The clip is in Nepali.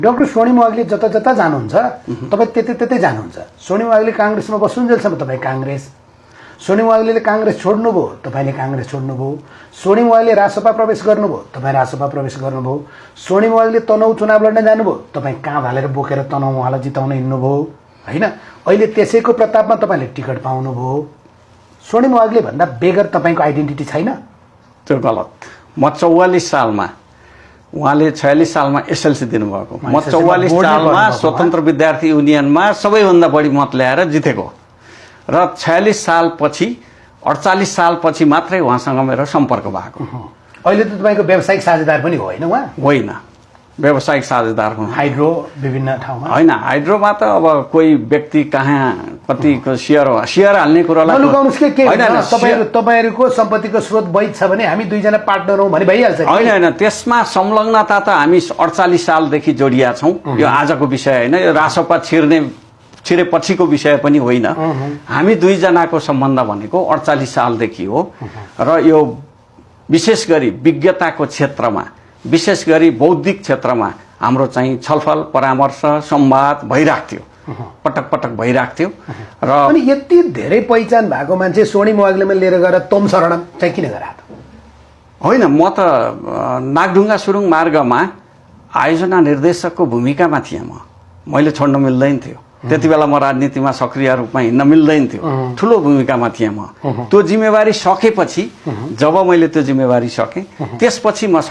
डाक्टर सोनिम वाग्ले जता जता जानुहुन्छ तपाईँ त्यतै जानुहुन्छ। सोनिम वाग्ले काङ्ग्रेसमा बस्नुन्जेलसम्म तपाईँ काङ्ग्रेस, सोनिम वाग्ले काङ्ग्रेस छोड्नुभयो तपाईँले काङ्ग्रेस छोड्नुभयो, सोनिम वाग्ले राजसभा प्रवेश गर्नुभयो तपाईँ राजसभा प्रवेश गर्नुभयो, सोनिम वाग्ले तनहुँ चुनाव लड्न जानुभयो तपाईँ काँध हालेर बोकेर तनहुँ उहाँलाई जिताउन हिँड्नुभयो होइन। अहिले त्यसैको प्रतापमा तपाईँले टिकट पाउनुभयो। सोनिम वाग्ले भन्दा बेगर तपाईँको आइडेन्टिटी छैन? त्यो गलत। म 44 सालमा, उहाँले 46 सालमा एसएलसी दिनुभएको, म 44 सालमा स्वतन्त्र विद्यार्थी युनियनमा सबैभन्दा बढी मत ल्याएर जितेको र 46 सालपछि 48 सालपछि मात्रै उहाँसँग मेरो सम्पर्क भएको। अहिले त तपाईँको व्यावसायिक साझेदार पनि हो होइन उहाँ? होइन, व्यावसायिक साझेदार हुनु हाइड्रो विभिन्न ठाउँमा होइन। हाइड्रोमा त अब कोही व्यक्ति कहाँ कतिको सेयर हाल्ने कुरालाई तपाईँहरूको सम्पत्तिको स्रोत वैध छ भने हामी दुईजना पार्टनर हौँ भने भइहाल्छ। होइन, त्यसमा संलग्नता त हामी 48 सालदेखि जोडिया छौँ। यो आजको विषय होइन, यो रासोपा छिरेपछिको विषय पनि होइन। हामी दुईजनाको सम्बन्ध भनेको 48 सालदेखि हो र यो विशेष गरी विज्ञताको क्षेत्रमा, विशेष गरी बौद्धिक क्षेत्रमा हाम्रो चाहिँ छलफल परामर्श संवाद भइराख्थ्यो, पटक पटक भइराख्थ्यो। र अनि यति धेरै पहिचान भएको मान्छे सोनिम वाग्लेमा लिएर गएर तोम शरणम चाहिँ किन गराएको? होइन, म त नागढुङ्गा सुरुङ मार्गमा आयोजना निर्देशकको भूमिकामा थिएँ। मैले छोड्न मिल्दैन थियो त्यति बेला, म राजनीतिमा सक्रिय रूपमा हिँड्न मिल्दैन थियो, ठुलो भूमिकामा थिएँ म। त्यो जिम्मेवारी सकेपछि, जब मैले त्यो जिम्मेवारी सकेँ त्यसपछि म